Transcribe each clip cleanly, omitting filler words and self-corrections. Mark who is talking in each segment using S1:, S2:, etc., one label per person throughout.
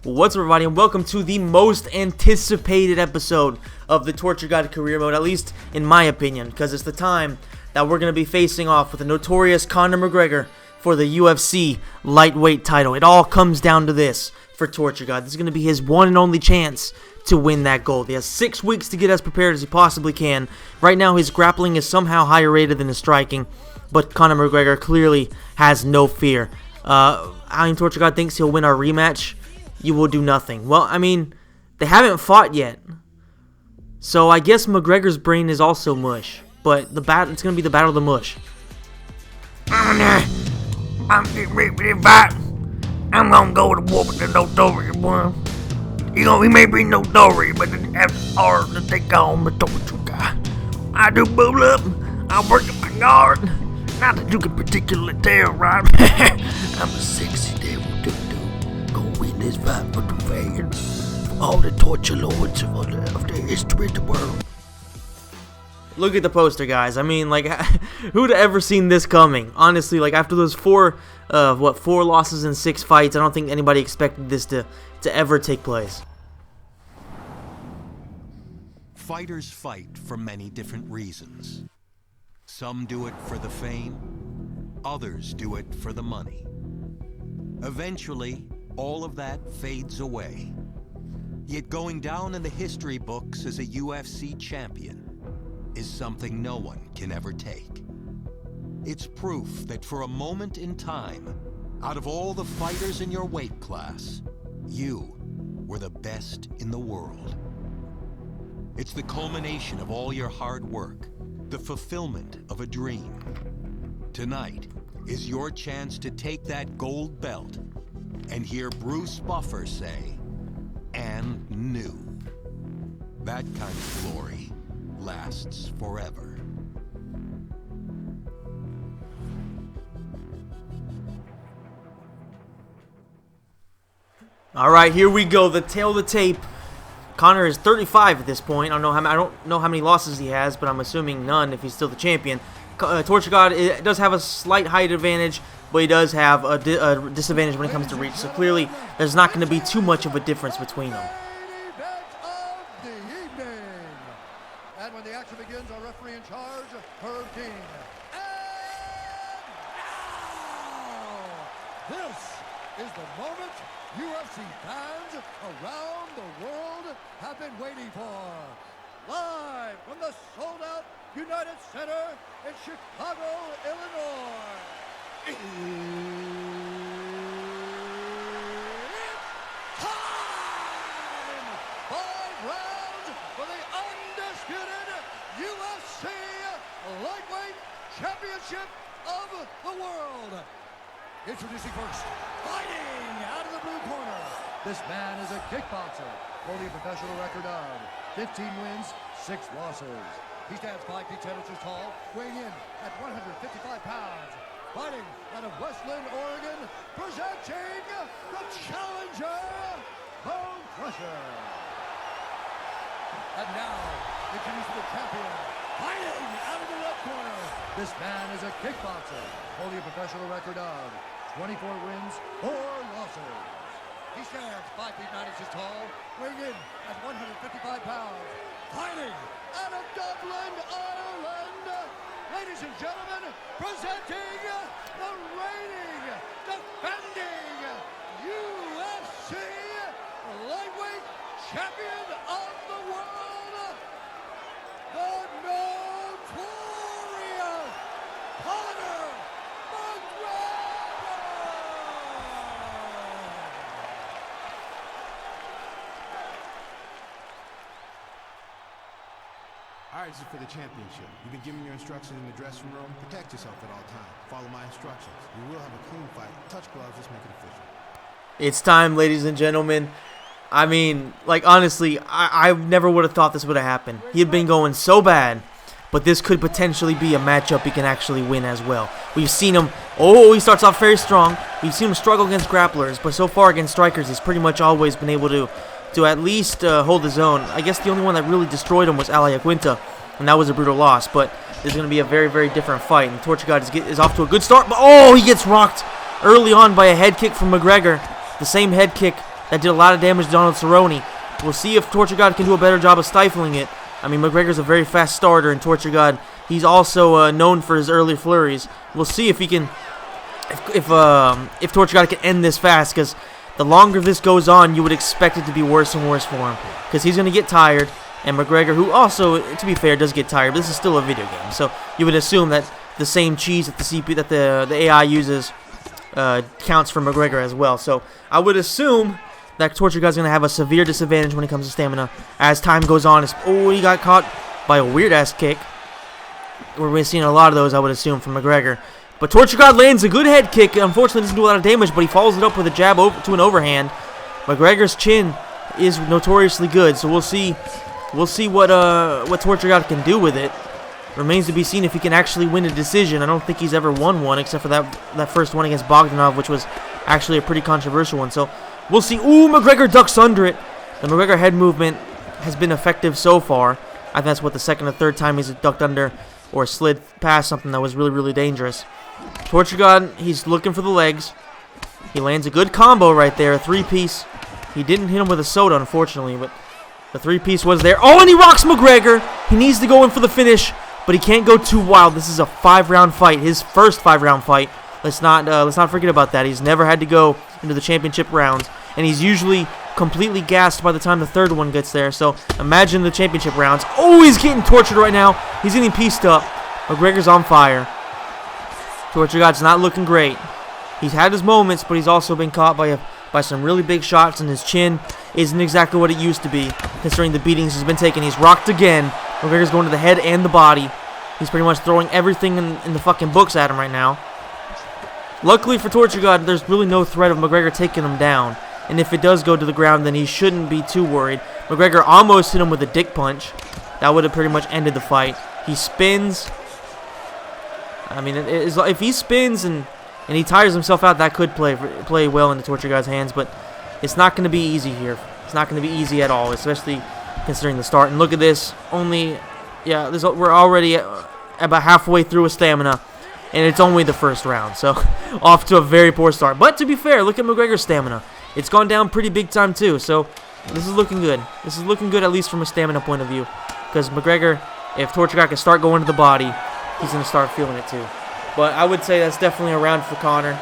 S1: What's up, everybody, and welcome to the most anticipated episode of the Torture God Career Mode, at least in my opinion, because it's the time that we're going to be facing off with the notorious Conor McGregor for the UFC lightweight title. It all comes down to this for Torture God. This is going to be his one and only chance to win that gold. He has 6 weeks to get as prepared as he possibly can. Right now, his grappling is somehow higher rated than his striking, but Conor McGregor clearly has no fear. Torture God thinks he'll win our rematch. You will do nothing. Well, I mean, they haven't fought yet, so I guess McGregor's brain is also mush. But it's gonna be the battle of the mush.
S2: I'm getting ready for this fight. I'm gonna go to war with the notorious one. He may be notorious, but it's hard to take on the torture guy. I do bull up. I work at my guard. Not that you can particularly tell, right? I'm a sexy devil doo-doo. Gonna win this fight for the fans, for all the torture lords of the history of the world.
S1: Look at the poster, guys. I mean, like, who'd ever seen this coming? Honestly, like, after those four losses in 6 fights, I don't think anybody expected this to ever take place.
S3: Fighters fight for many different reasons. Some do it for the fame, others do it for the money. Eventually, all of that fades away. Yet going down in the history books as a UFC champion is something no one can ever take. It's proof that for a moment in time, out of all the fighters in your weight class, you were the best in the world. It's the culmination of all your hard work, the fulfillment of a dream. Tonight is your chance to take that gold belt and hear Bruce Buffer say, "And new." That kind of glory lasts forever.
S1: All right, here we go. The tail of the tape. Conor is 35 at this point. I don't know how many losses he has, but I'm assuming none if he's still the champion. Torture God does have a slight height advantage, but he does have a disadvantage when it comes to reach. So clearly, there's not going to be too much of a difference between them.
S4: And when the action begins, our referee in charge, Herb King. And now, this is the moment UFC fans around the world have been waiting for. Live from the sold-out United Center in Chicago, Illinois. It's time! 5 rounds for the undisputed UFC Lightweight Championship of the world. Introducing first, fighting out of the blue corner. This man is a kickboxer, holding a professional record of 15 wins, 6 losses. He stands 5 feet 10 inches tall, weighing in at 155 pounds. Fighting out of Westland, Oregon, presenting the challenger, Bone Crusher. And now, introducing the champion, fighting out of the red corner. This man is a kickboxer, holding a professional record of 24 wins, 4 losses. He stands 5 feet 9 inches tall, weighing in at 155 pounds. Fighting out of Dublin, Ireland, ladies and gentlemen, presenting the reigning, defending UFC lightweight champion of the world, the notorious Conor McGregor!
S5: All right, this is for the championship. You've been given your instructions in the dressing room. Protect yourself at all times. Follow my instructions. You will have a clean fight. Touch gloves. Let's make it official.
S1: It's time, ladies and gentlemen. I mean, like, honestly, I never would have thought this would have happened. He had been going so bad, but this could potentially be a matchup he can actually win as well. We've seen him, he starts off very strong. We've seen him struggle against grapplers, but so far against strikers, he's pretty much always been able to at least hold his own. I guess the only one that really destroyed him was Ali Aquinta, and that was a brutal loss, but this is going to be a very, very different fight, and Torture God is off to a good start, but he gets rocked early on by a head kick from McGregor, the same head kick that did a lot of damage to Donald Cerrone. We'll see if Torture God can do a better job of stifling it. I mean, McGregor's a very fast starter, and Torture God, he's also known for his early flurries. We'll see if he can, if Torture God can end this fast, because the longer this goes on, you would expect it to be worse and worse for him, because he's going to get tired, and McGregor, who also, to be fair, does get tired, but this is still a video game, so you would assume that the same cheese that the AI uses counts for McGregor as well. So I would assume that Torture God's going to have a severe disadvantage when it comes to stamina as time goes on. Oh, he got caught by a weird-ass kick. We're seeing a lot of those, I would assume, from McGregor. But Torture God lands a good head kick. Unfortunately, doesn't do a lot of damage, but he follows it up with a jab to an overhand. McGregor's chin is notoriously good, so we'll see what Torture God can do with it. Remains to be seen if he can actually win a decision. I don't think he's ever won one, except for that first one against Bogdanov, which was actually a pretty controversial one. So we'll see. Ooh, McGregor ducks under it. The McGregor head movement has been effective so far. I think that's what the second or third time he's ducked under or slid past something that was really, really dangerous. Torture God, he's looking for the legs. He lands a good combo right there, a three-piece. He didn't hit him with a soda, unfortunately, but the three-piece was there. Oh, and he rocks McGregor. He needs to go in for the finish, but he can't go too wild. This is a 5-round fight, his first 5-round fight. Let's not forget about that. He's never had to go into the championship rounds, and he's usually completely gassed by the time the third one gets there. So imagine the championship rounds. Oh, he's getting tortured right now. He's getting pieced up. McGregor's on fire. Torture God's not looking great. He's had his moments, but he's also been caught by some really big shots, and his chin isn't exactly what it used to be, considering the beatings he's been taking. He's rocked again. McGregor's going to the head and the body. He's pretty much throwing everything in the fucking books at him right now. Luckily for Torture God, there's really no threat of McGregor taking him down. And if it does go to the ground, then he shouldn't be too worried. McGregor almost hit him with a dick punch. That would have pretty much ended the fight. He spins. I mean, if he spins and he tires himself out, that could play well into Torture God's hands. But it's not going to be easy here. It's not going to be easy at all, especially considering the start. And look at this. We're already about halfway through with stamina. And it's only the first round. So off to a very poor start. But to be fair, look at McGregor's stamina. It's gone down pretty big time too. So this is looking good. This is looking good, at least from a stamina point of view. Because McGregor, if Torture God can start going to the body, he's going to start feeling it too. But I would say that's definitely a round for Conor.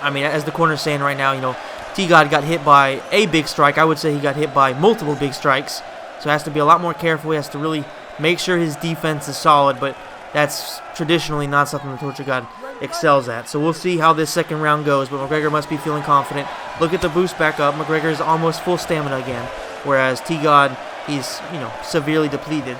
S1: I mean, as the corner's saying right now, T-God got hit by a big strike. I would say he got hit by multiple big strikes. So he has to be a lot more careful. He has to really make sure his defense is solid. But that's traditionally not something that Torture God excels at. So we'll see how this second round goes. But McGregor must be feeling confident. Look at the boost back up. McGregor is almost full stamina again. Whereas T-God, he's, severely depleted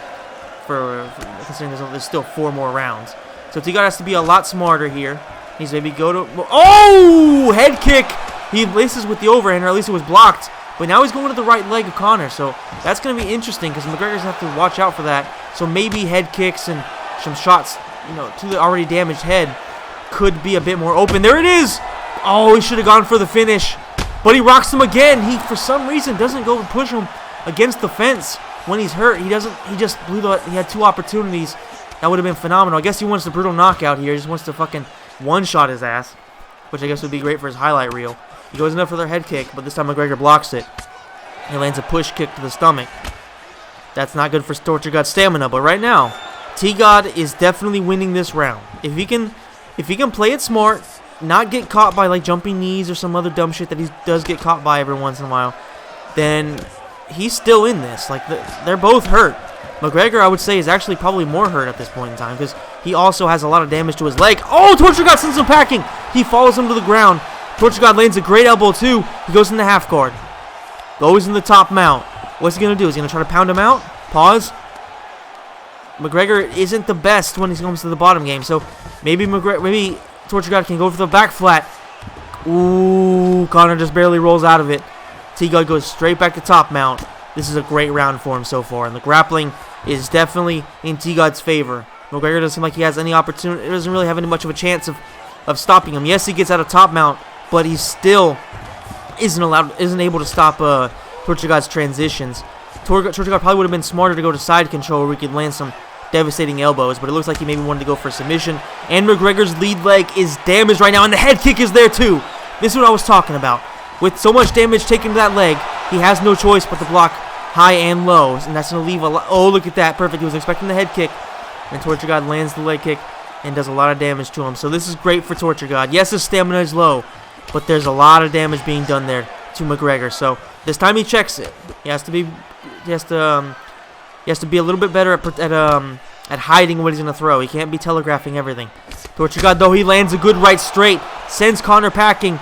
S1: considering there's still 4 more rounds. So T-God has to be a lot smarter here. He's maybe oh! Head kick! He laces with the overhand, or at least it was blocked. But now he's going to the right leg of Conor. So that's going to be interesting because McGregor's going to have to watch out for that. So maybe head kicks and some shots, to the already damaged head could be a bit more open. There it is! Oh, he should have gone for the finish. But he rocks him again. He, for some reason, doesn't go and push him against the fence when he's hurt. He just blew he had 2 opportunities. That would have been phenomenal. I guess he wants the brutal knockout here. He just wants to fucking one-shot his ass, which I guess would be great for his highlight reel. He goes in for their head kick, but this time McGregor blocks it. He lands a push kick to the stomach. That's not good for Torture God's stamina, but right now, T-God is definitely winning this round. If he can play it smart, not get caught by like jumping knees or some other dumb shit that he does get caught by every once in a while, then he's still in this. Like they're both hurt. McGregor, I would say, is actually probably more hurt at this point in time because he also has a lot of damage to his leg. Oh, Torture God sends him packing. He follows him to the ground. Torture God lands a great elbow too. He goes in the half guard. Goes in the top mount. What's he going to do? Is he going to try to pound him out? Pause. McGregor isn't the best when he comes to the bottom game, so maybe Torture God can go for the back flat. Ooh, Conor just barely rolls out of it. T-God goes straight back to top mount. This is a great round for him so far, and the grappling is definitely in T-God's favor. McGregor doesn't seem like he has any opportunity. He doesn't really have any much of a chance of stopping him. Yes, he gets out of top mount, but he still isn't able to stop Torture God's transitions. Torture God probably would have been smarter to go to side control where we could land some devastating elbows, but it looks like he maybe wanted to go for a submission. And McGregor's lead leg is damaged right now, and the head kick is there too. This is what I was talking about. with so much damage taken to that leg, he has no choice but to block high and low, and that's going to leave a lot. Oh, look at that. Perfect. He was expecting the head kick, and Torture God lands the leg kick and does a lot of damage to him. So this is great for Torture God. Yes, his stamina is low, but there's a lot of damage being done there to McGregor. So this time he checks it. He has to be a little bit better at hiding what he's going to throw. He can't be telegraphing everything. Torture God, though, he lands a good right straight, sends Conor packing.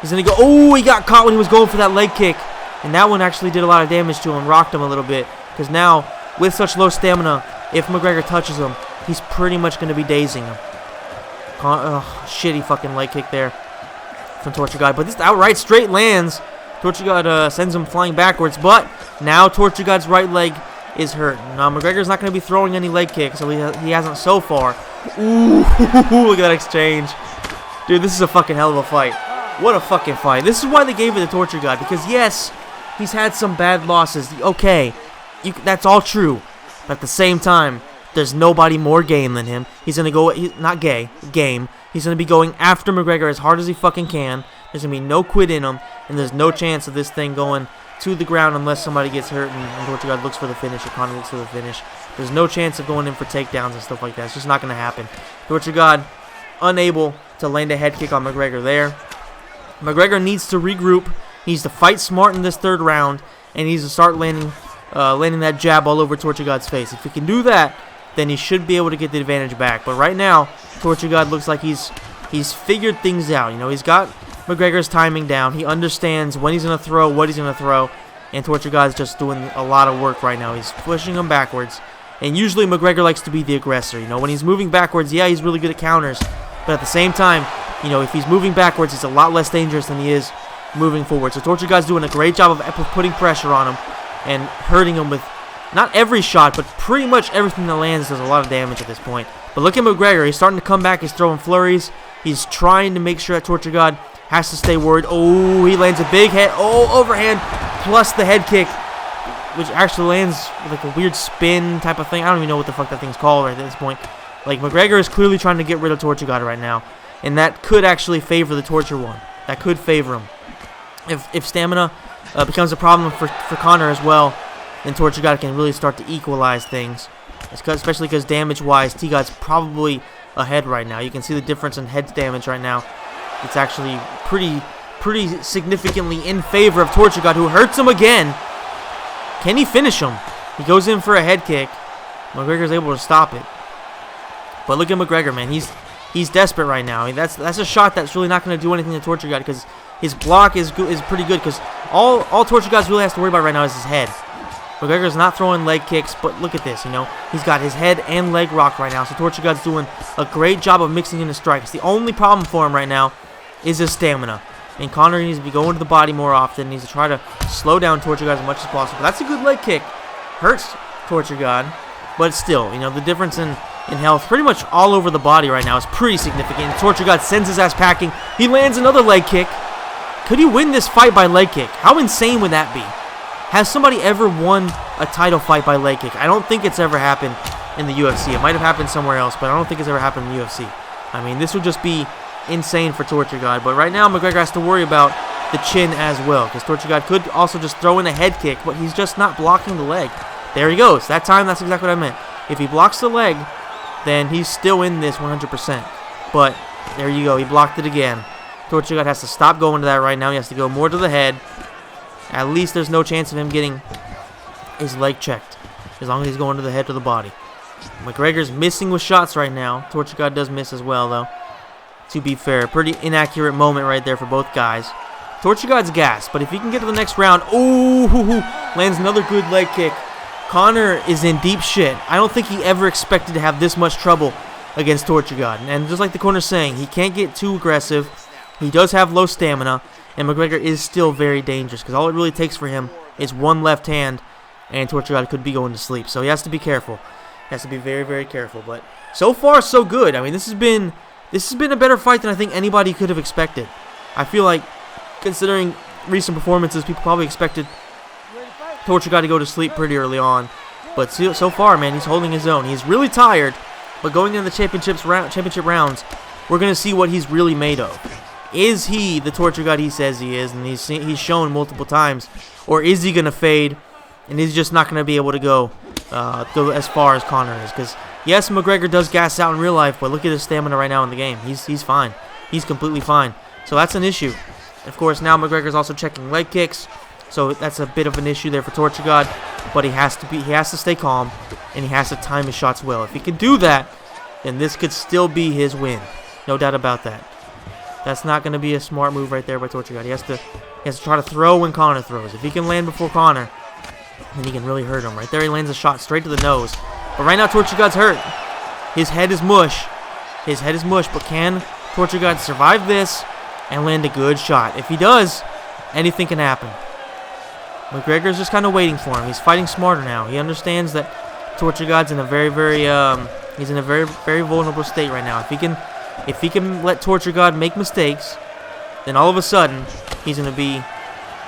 S1: He's going to go, oh, he got caught when he was going for that leg kick. And that one actually did a lot of damage to him, rocked him a little bit. Because now, with such low stamina, if McGregor touches him, he's pretty much going to be dazing him. Shitty fucking leg kick there from Torture God. But this outright straight lands. Torture God sends him flying backwards. But now Torture God's right leg is hurt. Now McGregor's not going to be throwing any leg kicks, so he hasn't so far. Ooh, look at that exchange. Dude, this is a fucking hell of a fight. What a fucking fight. This is why they gave it to Torture God. Because, yes, he's had some bad losses. Okay, that's all true. But at the same time, there's nobody more game than him. He's going to go, game. He's going to be going after McGregor as hard as he fucking can. There's going to be no quit in him. And there's no chance of this thing going to the ground unless somebody gets hurt and Torture God looks for the finish or Conor looks for the finish. There's no chance of going in for takedowns and stuff like that. It's just not going to happen. Torture God unable to land a head kick on McGregor there. McGregor needs to regroup. He needs to fight smart in this third round, and he needs to start landing that jab all over Torture God's face. If he can do that, then he should be able to get the advantage back. But right now, Torture God looks like he's figured things out. You know, he's got McGregor's timing down. He understands when he's going to throw, what he's going to throw, and Torture God's just doing a lot of work right now. He's pushing him backwards, and usually McGregor likes to be the aggressor. You know, when he's moving backwards, yeah, he's really good at counters, but at the same time, you know, if he's moving backwards, he's a lot less dangerous than he is moving forward. So Torture God's doing a great job of putting pressure on him and hurting him with not every shot, but pretty much everything that lands does a lot of damage at this point. But look at McGregor. He's starting to come back. He's throwing flurries. He's trying to make sure that Torture God has to stay worried. Oh, he lands a big head. Oh, overhand plus the head kick, which actually lands like a weird spin type of thing. I don't even know what the fuck that thing's called right at this point. Like, McGregor is clearly trying to get rid of Torture God right now. And that could actually favor the Torture one. That could favor him. If stamina becomes a problem for Conor as well, then Torture God can really start to equalize things. Especially because damage-wise, T-God's probably ahead right now. You can see the difference in head damage right now. It's actually pretty significantly in favor of Torture God, who hurts him again. Can he finish him? He goes in for a head kick. McGregor's able to stop it. But look at McGregor, man. He's desperate right now. I mean, that's a shot that's really not going to do anything to Torture God because his block is pretty good. Because all Torture God really has to worry about right now is his head. McGregor's not throwing leg kicks, but look at this. You know, he's got his head and leg rocked right now. So Torture God's doing a great job of mixing in his strikes. The only problem for him right now is his stamina. And Conor needs to be going to the body more often. He needs to try to slow down Torture God as much as possible. That's a good leg kick. Hurts Torture God, but still, you know, the difference in health pretty much all over the body right now is pretty significant. Torture God sends his ass packing. He lands another leg kick. Could he win this fight by leg kick? How insane would that be? Has somebody ever won a title fight by leg kick? I don't think it's ever happened in the UFC. It might have happened somewhere else, but I don't think it's ever happened in the UFC. I mean, this would just be insane for Torture God. But right now, McGregor has to worry about the chin as well, because Torture God could also just throw in a head kick, but he's just not blocking the leg. There he goes. That time, that's exactly what I meant. If he blocks the leg, then he's still in this 100%. But there you go. He blocked it again. Torture God has to stop going to that right now. He has to go more to the head. At least there's no chance of him getting his leg checked, as long as he's going to the head or the body. McGregor's missing with shots right now. Torture God does miss as well, though. To be fair, pretty inaccurate moment right there for both guys. Torture God's gassed, but if he can get to the next round, ooh, lands another good leg kick. Conor is in deep shit. I don't think he ever expected to have this much trouble against Torture God. And just like the corner's saying, he can't get too aggressive. He does have low stamina, and McGregor is still very dangerous because all it really takes for him is one left hand, and Torture God could be going to sleep. So he has to be careful. He has to be very, very careful. But so far, so good. I mean, this has been a better fight than I think anybody could have expected. I feel like, considering recent performances, people probably expected Torture God to go to sleep pretty early on. But so far, man, he's holding his own. He's really tired, but going into the championship rounds, we're going to see what he's really made of. Is he the Torture God he says he is, and he's shown multiple times, or is he gonna fade, and he's just not gonna be able to go as far as Conor is? Because yes, McGregor does gas out in real life, but look at his stamina right now in the game. He's fine. He's completely fine. So that's an issue. Of course, now McGregor's also checking leg kicks, so that's a bit of an issue there for Torture God. But he has to stay calm, and he has to time his shots well. If he can do that, then this could still be his win. No doubt about that. That's not going to be a smart move right there by Torture God. He has to try to throw when Conor throws. If he can land before Conor, then he can really hurt him. Right there, he lands a shot straight to the nose. But right now, Torture God's hurt. His head is mush. But can Torture God survive this and land a good shot? If he does, anything can happen. McGregor's just kind of waiting for him. He's fighting smarter now. He understands that Torture God's in a very vulnerable state right now. If he can let Torture God make mistakes, then all of a sudden he's gonna be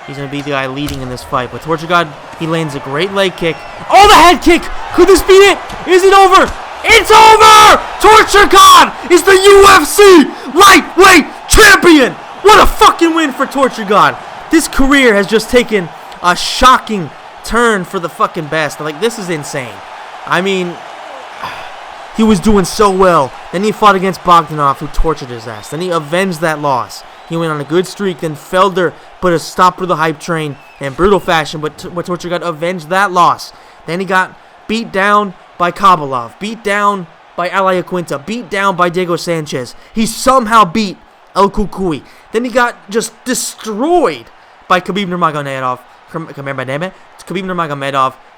S1: the guy leading in this fight. But Torture God, he lands a great leg kick. Oh, the head kick! Could this be it? Is it over? It's over! Torture God is the UFC lightweight champion! What a fucking win for Torture God! This career has just taken a shocking turn for the fucking best. Like, this is insane. I mean, he was doing so well. Then he fought against Bogdanov, who tortured his ass. Then he avenged that loss. He went on a good streak. Then Felder put a stop to the hype train in brutal fashion, but Torture God avenged that loss. Then he got beat down by Kabalov, beat down by Ali Aquinta, beat down by Diego Sanchez. He somehow beat El Kukui. Then he got just destroyed by Khabib Nurmagomedov.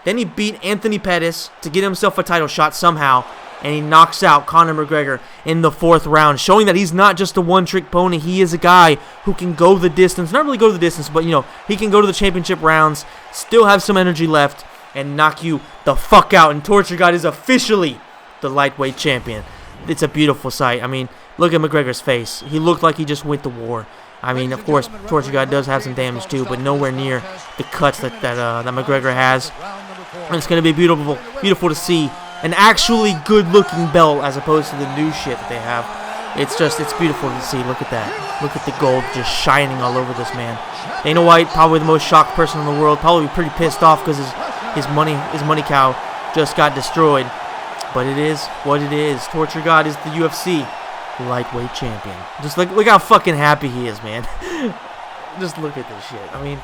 S1: Then he beat Anthony Pettis to get himself a title shot somehow, and he knocks out Conor McGregor in the 4th round, showing that he's not just a one-trick pony. He is a guy who can go the distance. Not really go the distance, but, he can go to the championship rounds, still have some energy left, and knock you the fuck out. And Torture God is officially the lightweight champion. It's a beautiful sight. I mean, look at McGregor's face. He looked like he just went to war. I mean, of course, Torture God does have some damage too, but nowhere near the cuts that McGregor has. And it's going to be beautiful to see an actually good-looking belt as opposed to the new shit that they have. It's beautiful to see. Look at that. Look at the gold just shining all over this man. Dana White, probably the most shocked person in the world, probably pretty pissed off because his money cow just got destroyed. But it is what it is. Torture God is the UFC lightweight champion. Just look how fucking happy he is, man. Just look at this shit. I mean,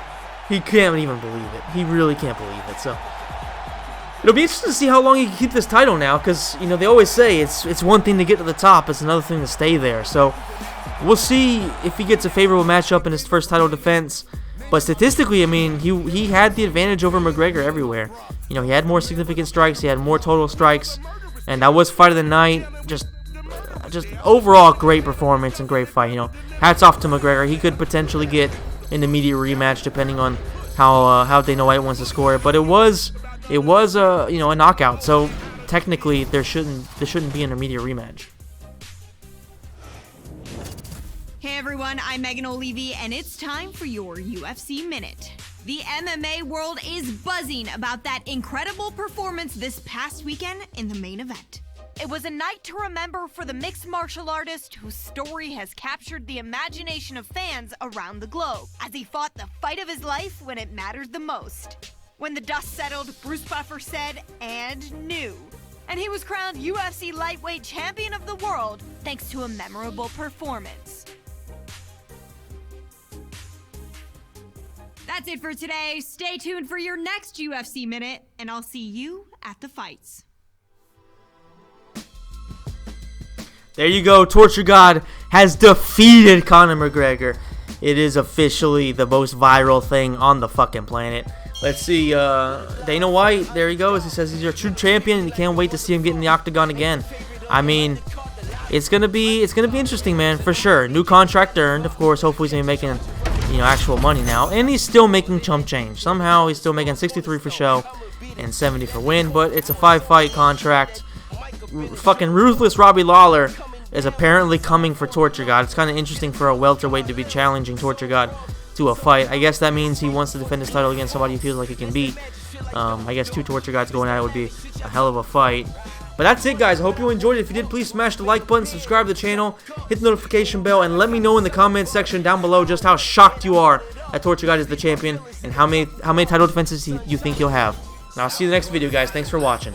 S1: he can't even believe it. He really can't believe it. So it'll be interesting to see how long he can keep this title now, because they always say it's one thing to get to the top, it's another thing to stay there. So we'll see if he gets a favorable matchup in his first title defense. But statistically, I mean, he had the advantage over McGregor everywhere. He had more significant strikes, he had more total strikes, and that was fight of the night. Just overall great performance and great fight. Hats off to McGregor. He could potentially get an immediate rematch depending on how Dana White wants to score it. But it was a knockout. So technically there shouldn't be an immediate rematch.
S6: Hey everyone, I'm Megan O'Leary, and it's time for your UFC Minute. The MMA world is buzzing about that incredible performance this past weekend in the main event. It was a night to remember for the mixed martial artist whose story has captured the imagination of fans around the globe as he fought the fight of his life when it mattered the most. When the dust settled, Bruce Buffer said, "and knew." And he was crowned UFC lightweight champion of the world thanks to a memorable performance. That's it for today. Stay tuned for your next UFC Minute, and I'll see you at the fights.
S1: There you go. Torture God has defeated Conor McGregor. It is officially the most viral thing on the fucking planet. Let's see. Dana White, there he goes. He says he's your true champion, and you can't wait to see him get in the octagon again. I mean, it's gonna be interesting, man, for sure. New contract earned, of course. Hopefully he's gonna be making actual money now, and he's still making chump change. Somehow he's still making 63 for show and 70 for win, but it's a 5-fight contract. Fucking ruthless Robbie Lawler is apparently coming for Torture God. It's kind of interesting for a welterweight to be challenging Torture God to a fight. I guess that means he wants to defend his title against somebody he feels like he can beat. I guess two Torture Gods going at it would be a hell of a fight. But that's it, guys. I hope you enjoyed it. If you did, please smash the like button, subscribe to the channel, hit the notification bell, and let me know in the comments section down below just how shocked you are that Torture God is the champion and how many title defenses you think he'll have. Now, I'll see you in the next video, guys. Thanks for watching.